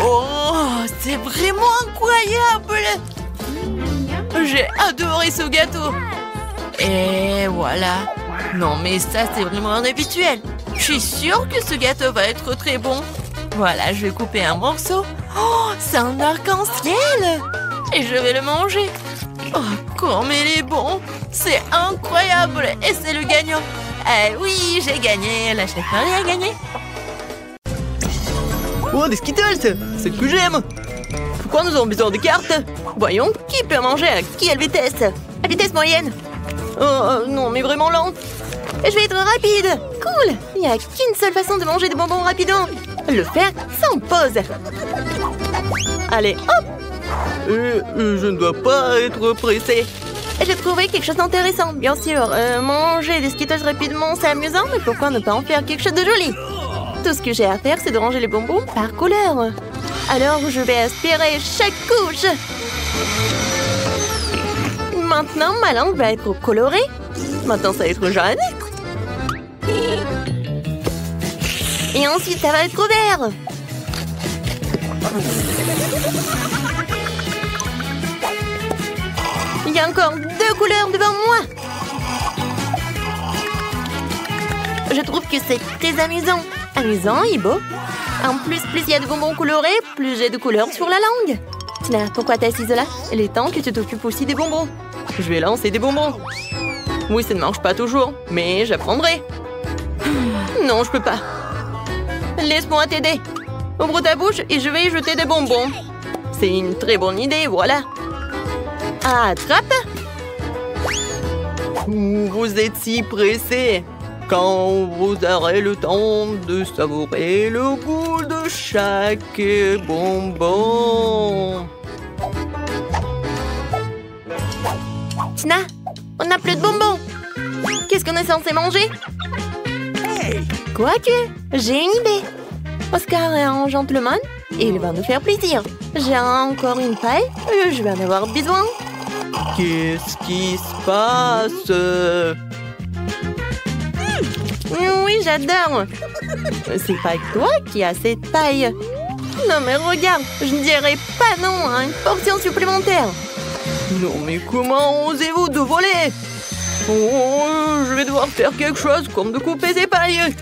Oh, c'est vraiment incroyable. J'ai adoré ce gâteau. Et voilà. Non, mais ça, c'est vraiment inhabituel. Je suis sûre que ce gâteau va être très bon. Voilà, je vais couper un morceau. Oh, c'est un arc-en-ciel. et je vais le manger. Oh, comme il est bon! C'est incroyable! Et c'est le gagnant! Eh oui, j'ai gagné! La chef Marie a gagné! Oh, des Skittles! C'est ce que j'aime! Pourquoi nous avons besoin de cartes? Voyons, qui peut manger à quelle vitesse? À vitesse moyenne! Oh, non, mais vraiment lent! Je vais être rapide! Cool! Il n'y a qu'une seule façon de manger des bonbons rapidement! Le faire sans pause! Allez, hop! Je ne dois pas être pressé. J'ai trouvé quelque chose d'intéressant, bien sûr. Manger des Skittles rapidement, c'est amusant, mais pourquoi ne pas en faire quelque chose de joli? Tout ce que j'ai à faire, c'est de ranger les bonbons par couleur. Alors, je vais aspirer chaque couche. Maintenant, ma langue va être colorée. Maintenant, ça va être jaune. Et ensuite, ça va être vert. Il y a encore 2 couleurs devant moi. Je trouve que c'est très amusant. Amusant et beau. En plus il y a de bonbons colorés, plus j'ai de couleurs sur la langue. Tina, pourquoi t'es assise là? Il est temps que tu t'occupes aussi des bonbons. Je vais lancer des bonbons. Oui, ça ne marche pas toujours, mais j'apprendrai. Non, je peux pas. Laisse-moi t'aider. Ouvre ta bouche et je vais y jeter des bonbons. C'est une très bonne idée, voilà. Attrape! Vous êtes si pressé. Quand vous aurez le temps de savourer le goût de chaque bonbon. Tina, on n'a plus de bonbons. Qu'est-ce qu'on est censé manger? Quoique, j'ai une idée. Oscar est un gentleman et il va nous faire plaisir. J'ai encore une paille et je vais en avoir besoin. Qu'est-ce qui se passe? Oui, j'adore. C'est pas toi qui as cette paille. Non mais regarde, je ne dirais pas non à une portion supplémentaire. Non mais comment osez-vous de voler? Oh, je vais devoir faire quelque chose comme de couper ces pailles.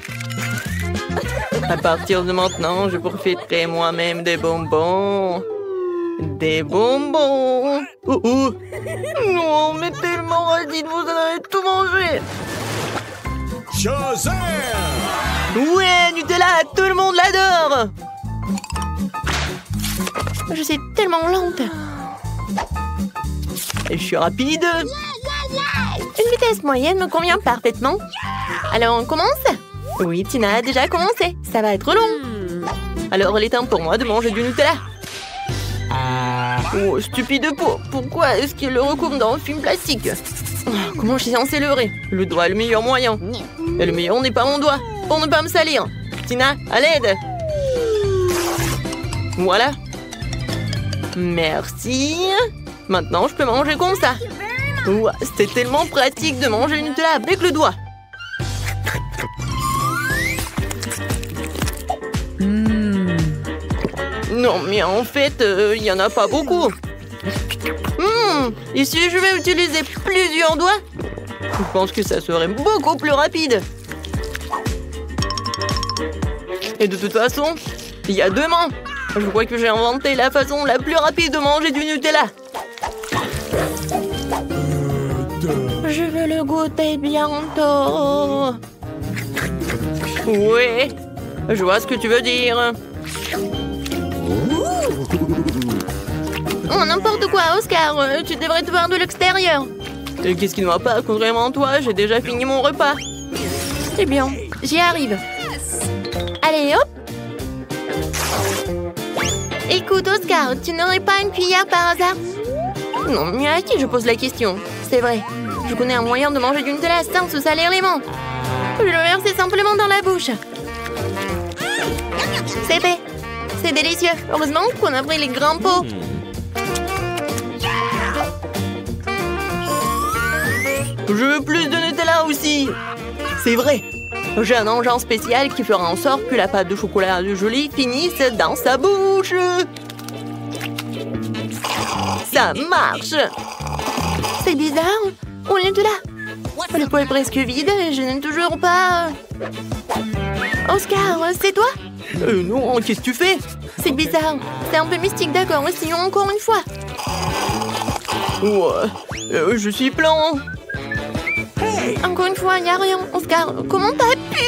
À partir de maintenant, je profiterai moi-même des bonbons. Des bonbons. Oh oh. Non, mais tellement radine, vous en avez tout mangé. Shazam! Ouais, Nutella, tout le monde l'adore. Je suis tellement lente. Et je suis rapide. Une vitesse moyenne me convient parfaitement. Alors on commence? Oui, Tina a déjà commencé. Ça va être long. Alors il est temps pour moi de manger du Nutella. Oh, stupide peau. Pourquoi est-ce qu'il le recouvre dans un film plastique? Comment je suis censée leurrer? Le doigt est le meilleur moyen. Et le meilleur n'est pas mon doigt. Pour ne pas me salir. Tina, à l'aide. Voilà. Merci. Maintenant, je peux manger comme ça. Ouah, c'était tellement pratique de manger le Nutella avec le doigt. Non, mais en fait, il n'y en a pas beaucoup. Et si je vais utiliser plusieurs doigts, je pense que ça serait beaucoup plus rapide. Et de toute façon, il y a 2 mains. Je crois que j'ai inventé la façon la plus rapide de manger du Nutella. Je veux le goûter bientôt. Oui, je vois ce que tu veux dire. Oh, n'importe quoi, Oscar. Tu devrais te voir de l'extérieur. Et qu'est-ce qui ne va pas? Contrairement à toi, j'ai déjà fini mon repas. C'est bien, j'y arrive. Allez, hop. Écoute, Oscar, tu n'aurais pas une cuillère par hasard? Non, mais à qui je pose la question? C'est vrai. Je connais un moyen de manger du Nutella sans se salir les mains. Je le verser simplement dans la bouche. C'est fait. C'est délicieux. Heureusement qu'on a pris les grands pots. Je veux plus de Nutella aussi. C'est vrai. J'ai un engin spécial qui fera en sorte que la pâte de chocolat de Jolie finisse dans sa bouche. Ça marche. C'est bizarre. Oh, le Nutella. Le pot est presque vide et je n'ai toujours pas... Oscar, c'est toi? Non, qu'est-ce que tu fais? C'est bizarre. C'est un peu mystique, d'accord. Essayons encore une fois. Ouais, je suis plein. Encore une fois, il n'y a rien. Oscar, comment t'as pu?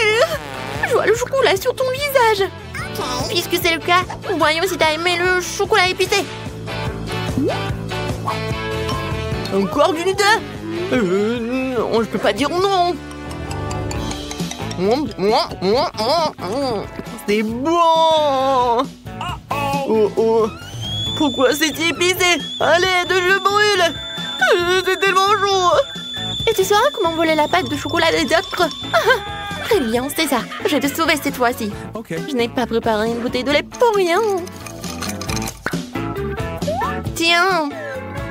Je vois le chocolat sur ton visage. Puisque c'est le cas, voyons si t'as aimé le chocolat épicé. Encore du Nutella? Non, je peux pas dire non. C'est bon. Oh. Pourquoi c'est épicé? Allez, je brûle. C'est tellement chaud. Et tu sauras comment voler la pâte de chocolat des autres. Très bien, c'est ça. Je vais te sauver cette fois-ci. Okay. Je n'ai pas préparé une bouteille de lait pour rien. Tiens,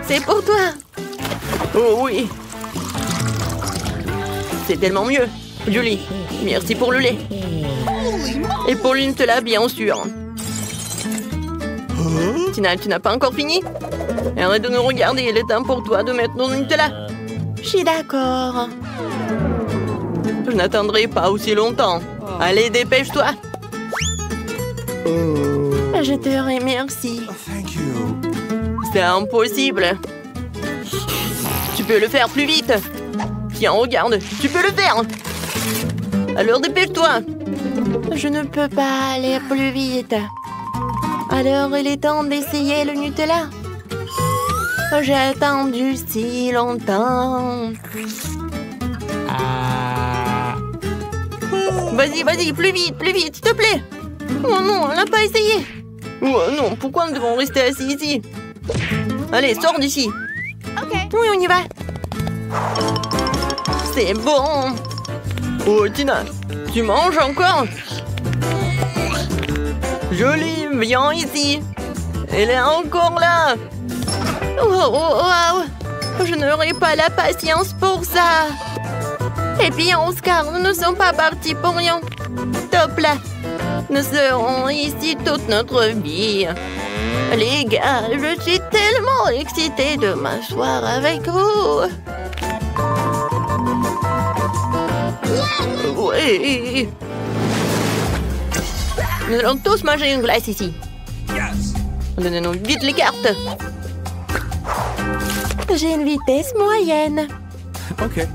c'est pour toi. Oh oui. C'est tellement mieux. Julie, merci pour le lait. Et pour le Nutella, bien sûr. Tina, tu n'as pas encore fini? Arrête de nous regarder, il est temps pour toi de mettre ton Nutella. Je suis d'accord. Je n'attendrai pas aussi longtemps. Allez, dépêche-toi. Je te remercie. Thank you. C'est impossible. Tu peux le faire plus vite. Tiens, regarde, tu peux le faire. Alors dépêche-toi. Je ne peux pas aller plus vite. Alors il est temps d'essayer le Nutella. J'ai attendu si longtemps. Vas-y, plus vite, s'il te plaît. Oh non, on n'a pas essayé. Oh non, pourquoi nous devons rester assis ici? Allez, sors d'ici. Oui, on y va. C'est bon. Oh, Tina, tu manges encore? Jolie, viens ici. Elle est encore là. Wow. Je n'aurai pas la patience pour ça. Et puis, Oscar, nous ne sommes pas partis pour rien. Top là. Nous serons ici toute notre vie. Les gars, je suis tellement excitée de m'asseoir avec vous. Oui. Nous allons tous manger une glace ici. Donnez-nous vite les cartes. J'ai une vitesse moyenne. Okay.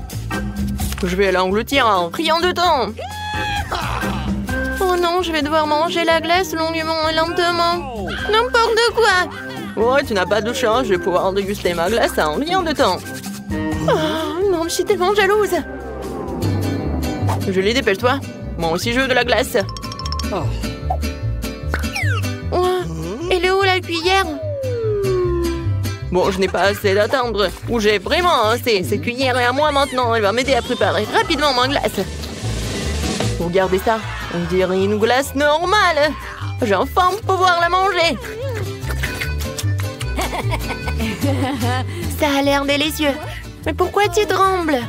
Je vais l'engloutir en rien de temps. Oh non, je vais devoir manger la glace longuement et lentement. N'importe quoi. Ouais, tu n'as pas de chance, je vais pouvoir déguster ma glace en rien de temps. Oh non, je suis tellement jalouse. Julie, dépêche-toi. Moi aussi, je veux de la glace. Oh, elle est où la cuillère? Bon, je n'ai pas assez d'attendre. Ou j'ai vraiment assez. Cette cuillère est à moi maintenant. Elle va m'aider à préparer rapidement ma glace. Regardez ça. On dirait une glace normale. J'ai enfin pouvoir la manger. Ça a l'air délicieux. Mais pourquoi tu trembles?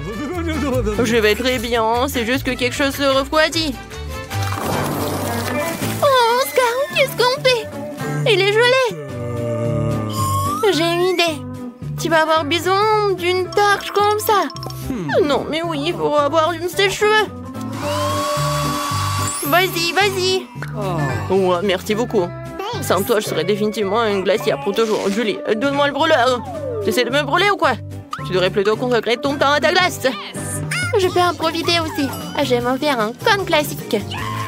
Je vais très bien. C'est juste que quelque chose se refroidit. Oh, Oscar, qu'est-ce qu'on fait? Il est gelé. J'ai une idée. Tu vas avoir besoin d'une torche comme ça. Non, mais oui, il faut avoir une sèche-cheveux. Vas-y. Ouais, merci beaucoup. Sans toi, je serais définitivement une glacière pour toujours. Julie, donne-moi le brûleur. Tu essaies de me brûler ou quoi? Tu devrais plutôt consacrer ton temps à ta glace. Je peux en profiter aussi. Je vais m'en faire un cône classique.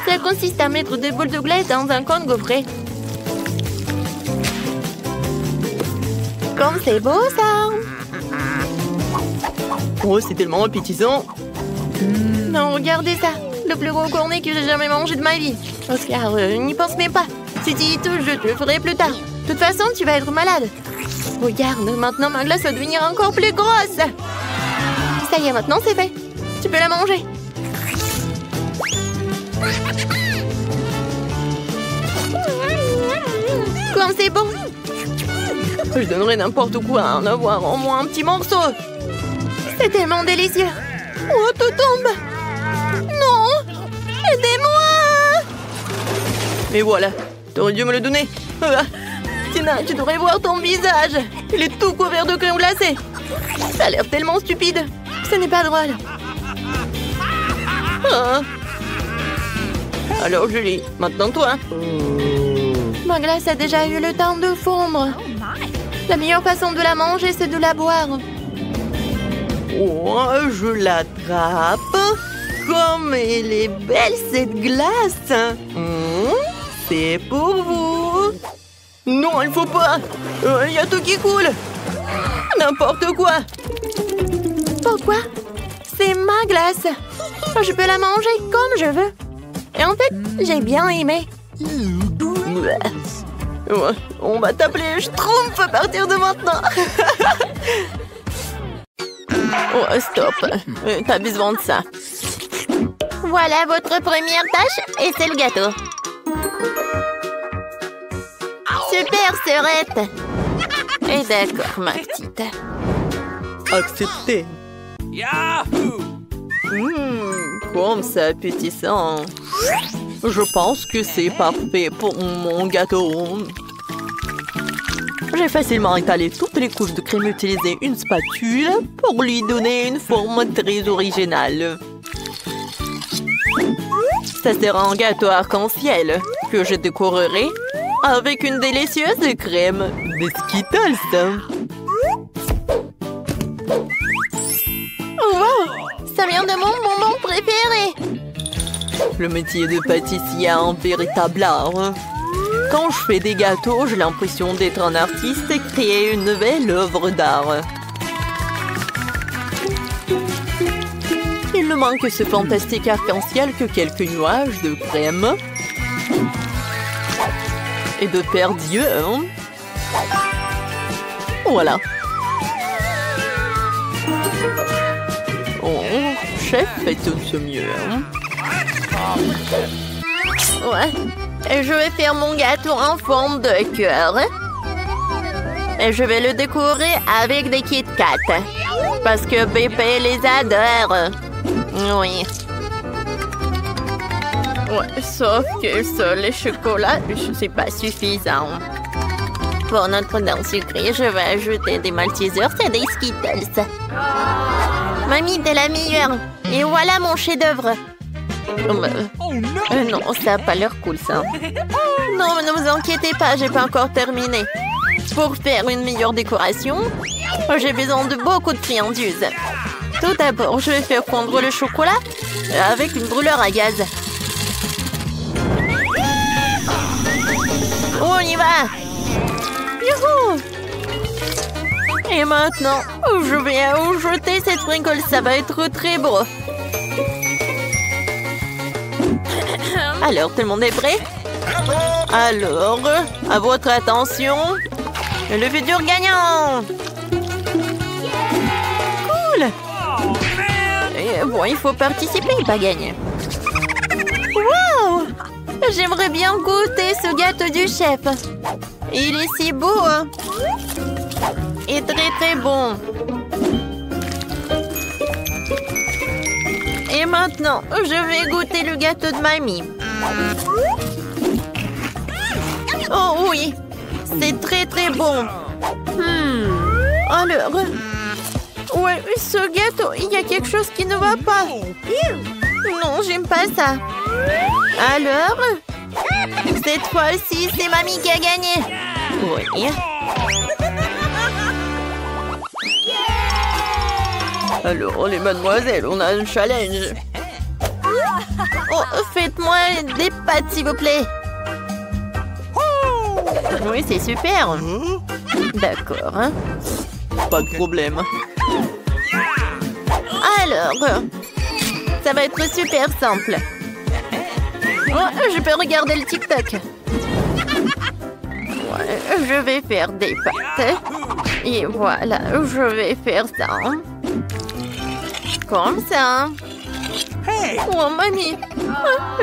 Ça consiste à mettre des boules de glace dans un cône gaufré. Comme c'est beau, ça. Oh, c'est tellement appétissant. Non, regardez ça. Le plus gros cornet que j'ai jamais mangé de ma vie. Oscar, n'y pense même pas. Si tu y touches, je te le ferai plus tard. De toute façon, tu vas être malade. Regarde, maintenant ma glace va devenir encore plus grosse. Ça y est, maintenant c'est fait. Tu peux la manger. Comme c'est bon. Je donnerais n'importe quoi à en avoir au moins un petit morceau. C'est tellement délicieux. Oh, tout tombe. Non. Aidez-moi. Mais voilà, t'aurais dû me le donner. Tina, tu devrais voir ton visage. Il est tout couvert de crème glacée. Ça a l'air tellement stupide. Ce n'est pas drôle. Ah. Alors Julie, maintenant toi. Ma glace a déjà eu le temps de fondre. La meilleure façon de la manger, c'est de la boire. Oh, je l'attrape. Comme elle est belle, cette glace. C'est pour vous. Non, il faut pas. Il y a tout qui coule. N'importe quoi. Pourquoi? C'est ma glace. Je peux la manger comme je veux. Et en fait, j'ai bien aimé. On va t'appeler Schtroumpf à partir de maintenant. Oh, stop. T'as besoin de ça. Voilà votre première tâche et c'est le gâteau. Super, sœurette. Et d'accord, ma petite. Accepté. Comme c'est appétissant. Je pense que c'est parfait pour mon gâteau. J'ai facilement étalé toutes les couches de crème et utilisé une spatule pour lui donner une forme très originale. Ça sera un gâteau arc-en-ciel que je décorerai avec une délicieuse crème de Skittles. Wow! Ça vient de mon bonbon préféré. Le métier de pâtissier a un véritable art. Quand je fais des gâteaux, j'ai l'impression d'être un artiste et créer une nouvelle œuvre d'art. Il ne manque que ce fantastique arc-en-ciel que quelques nuages de crème et de paires d'yeux. Voilà. Oh, chef fait tout ce mieux. Ouais. Et je vais faire mon gâteau en forme de cœur. Et je vais le décorer avec des Kit Kat. Parce que Pépé les adore. Oui. Ouais, sauf que ça, le chocolat, c'est pas suffisant. Pour notre dent sucrée, je vais ajouter des Maltesers et des Skittles. Mamie, t'es la meilleure. Et voilà mon chef-d'œuvre. Non, ça a pas l'air cool, ça. Non, mais ne vous inquiétez pas, j'ai pas encore terminé. Pour faire une meilleure décoration, j'ai besoin de beaucoup de friandises. Tout d'abord, je vais faire fondre le chocolat avec une brûleur à gaz. On y va! Youhou! Et maintenant, je vais jeter cette sprinkle, ça va être très beau. Alors, tout le monde est prêt? Alors, à votre attention, le futur gagnant! Cool! Et bon, il faut participer, pas gagner. Wow! J'aimerais bien goûter ce gâteau du chef. Il est si beau, hein? Et très très bon. Et maintenant, je vais goûter le gâteau de mamie. Oh oui, c'est très très bon. Alors, ouais, ce gâteau, il y a quelque chose qui ne va pas. Non, j'aime pas ça. Alors, cette fois-ci, c'est mamie qui a gagné. Oui. Alors, les mademoiselles, on a un challenge. Oh, faites-moi des pâtes, s'il vous plaît. Oui, c'est super. D'accord. Hein? Pas de problème. Alors, ça va être super simple. Oh, je peux regarder le TikTok. Ouais, je vais faire des pâtes. Et voilà, je vais faire ça. Comme ça. Oh, mamie.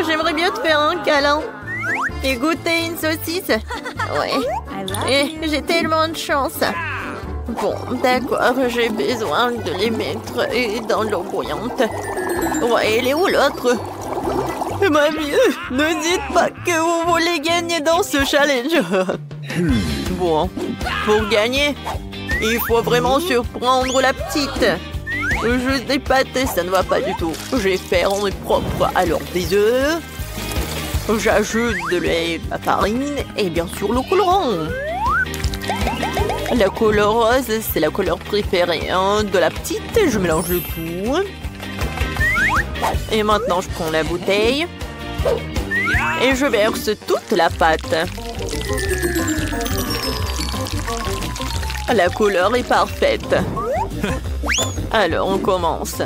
J'aimerais bien te faire un câlin. Et goûter une saucisse. Ouais. Et j'ai tellement de chance. Bon, d'accord, j'ai besoin de les mettre dans l'eau bouillante. Ouais, elle est où l'autre? Mamie, ne dites pas que vous voulez gagner dans ce challenge. Bon, pour gagner, il faut vraiment surprendre la petite. Juste des pâtes, ça ne va pas du tout. Je vais faire en propre. Alors, des œufs. J'ajoute de la farine et bien sûr le colorant. La couleur rose, c'est la couleur préférée hein, de la petite. Je mélange le tout. Et maintenant, je prends la bouteille. Et je verse toute la pâte. La couleur est parfaite. Alors, on commence.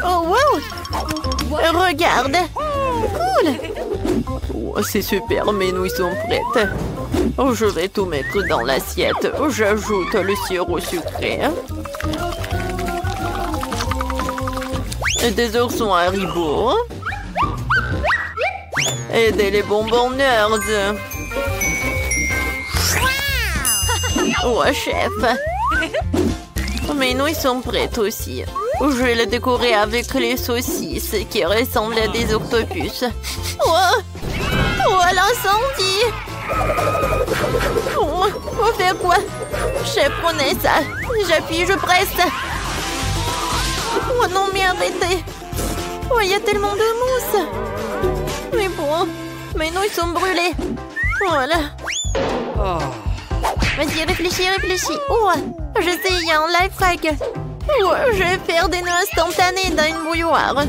Oh, wow! Regarde! Cool! Oh, c'est super, mes nouilles sont prêtes. Oh, je vais tout mettre dans l'assiette. Oh, j'ajoute le sirop sucré. Et des oursons Haribo. Et des bonbons Nerds. Oh, chef. Mes nouilles sont prêtes aussi. Je vais les décorer avec les saucisses qui ressemblent à des octopus. Oh, oh l'incendie! Oh, faut faire quoi? Chef, prenez ça. J'appuie, je presse. Oh non, mais arrêtez. Oh, il y a tellement de mousse. Mais bon, mes nouilles sont brûlées. Voilà. Vas-y, réfléchis. Oh, je sais, il y a un life hack. Oh, je vais faire des nœuds instantanés dans une bouilloire.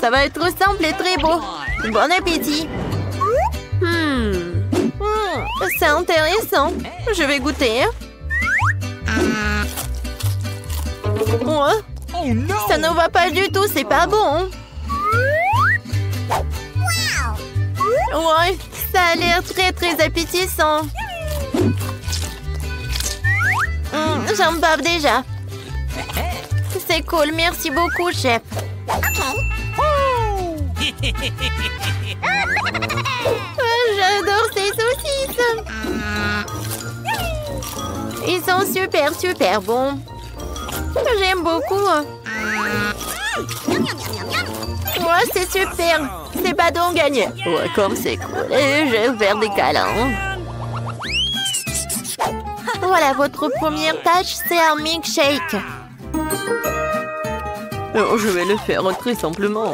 Ça va être simple et très beau. Bon appétit. C'est intéressant. Je vais goûter. Oh, ça ne va pas du tout, c'est pas bon. Ouais, ça a l'air très très appétissant. J'en bave déjà. C'est cool, merci beaucoup, chef. J'adore ces saucisses. Ils sont super bons. J'aime beaucoup. Ouais, c'est super. C'est pas donc gagné. Ouais, comme c'est cool. Et je vais faire des câlins. Voilà, votre première tâche, c'est un milkshake. Oh, je vais le faire très simplement.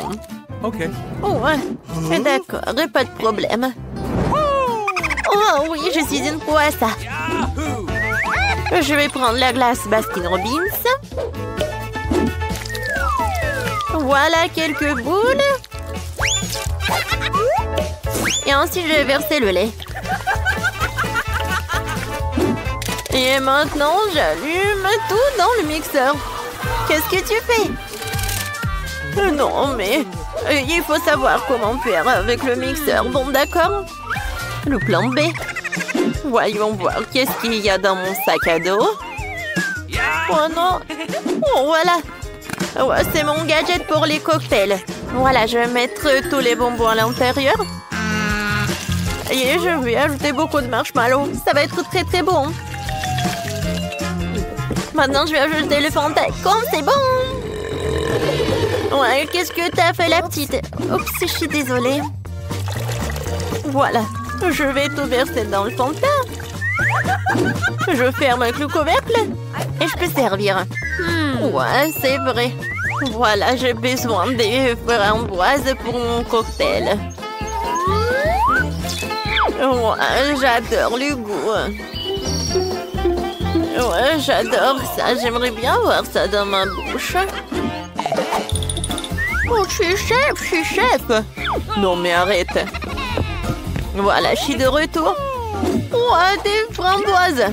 Ok. Oh, ouais. D'accord, pas de problème. Oh oui, je suis une pro à ça. Je vais prendre la glace Baskin Robbins. Voilà quelques boules. Et ensuite, je vais verser le lait. Et maintenant, j'allume tout dans le mixeur. Qu'est-ce que tu fais? Non, mais il faut savoir comment faire avec le mixeur. Bon, d'accord. Le plan B. Voyons voir qu'est-ce qu'il y a dans mon sac à dos. Oh non. Oh, voilà. Ouais, c'est mon gadget pour les cocktails. Voilà, je vais mettre tous les bonbons à l'intérieur. Et je vais ajouter beaucoup de marshmallows. Ça va être très très bon. Maintenant, je vais ajouter le Fanta. Comme c'est bon. Ouais, qu'est-ce que t'as fait, la petite? Oups, je suis désolée. Voilà, je vais tout verser dans le Fanta. Je ferme avec le couvercle et je peux servir. Ouais, c'est vrai. Voilà, j'ai besoin des framboises pour mon cocktail. Ouais, j'adore le goût. Ouais, j'adore ça. J'aimerais bien voir ça dans ma bouche. Oh, je suis chef. Non, mais arrête. Voilà, je suis de retour. Ouais, des framboises.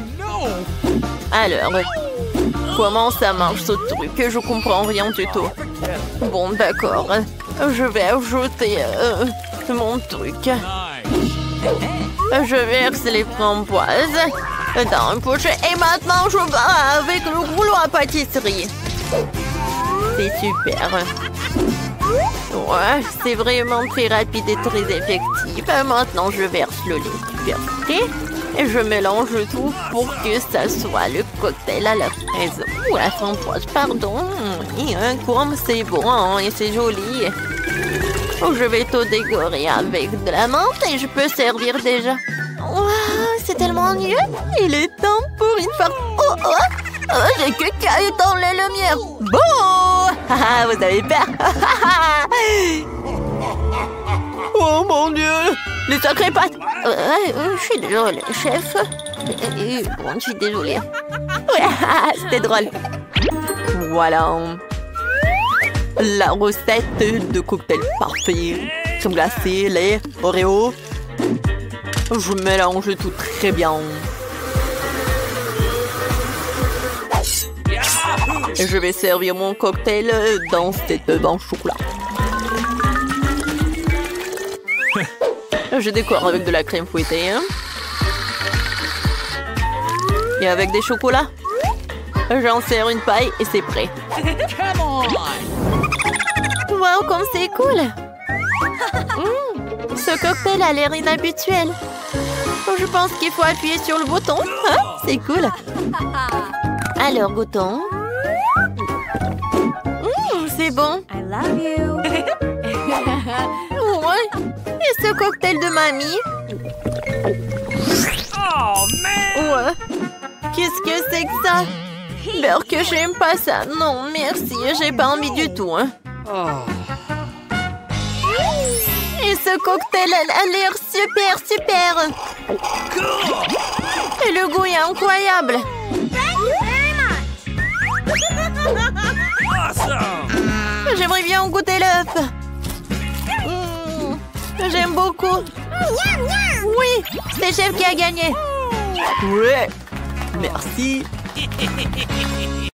Alors, comment ça marche ce truc? Je comprends rien du tout. Bon, d'accord. Je vais ajouter mon truc. Je verse les framboises dans un pochet. Et maintenant, je vais avec le rouleau à pâtisserie. C'est super. Ouais, c'est vraiment très rapide et très effectif. Maintenant, je verse le lait versé et je mélange tout pour que ça soit le cocktail à la fraise ou à la framboise, pardon. Et comme c'est bon et c'est joli. Je vais tout décorer avec de la menthe et je peux servir déjà. Waouh, c'est tellement mieux. Il est temps pour une farce. Oh, j'ai que caillé dans les lumières. Bon, vous avez peur. Oh mon Dieu! Les sacrées pâtes! Je suis désolée, chef. Bon, je suis désolée. Ouais, c'était drôle. Voilà. La recette de cocktail parfait. Crème glacée, lait, Oreo. Je mélange tout très bien. Et je vais servir mon cocktail dans cette banque chocolat. Je décore avec de la crème fouettée. Hein. Et avec des chocolats. J'en sers une paille et c'est prêt. Wow, comme c'est cool. Ce cocktail a l'air inhabituel. Je pense qu'il faut appuyer sur le bouton. Hein? C'est cool. Alors, goûtons. C'est bon. I love you. Ouais. Et ce cocktail de mamie? Oh, man. Ouais. Qu'est-ce que c'est que ça? Beurre que j'aime pas ça. Non, merci. J'ai pas envie du tout. Hein. Et ce cocktail a l'air super. Et le goût est incroyable. J'aimerais bien goûter l'œuf. J'aime beaucoup. Oui, c'est chef qui a gagné. Ouais. Merci.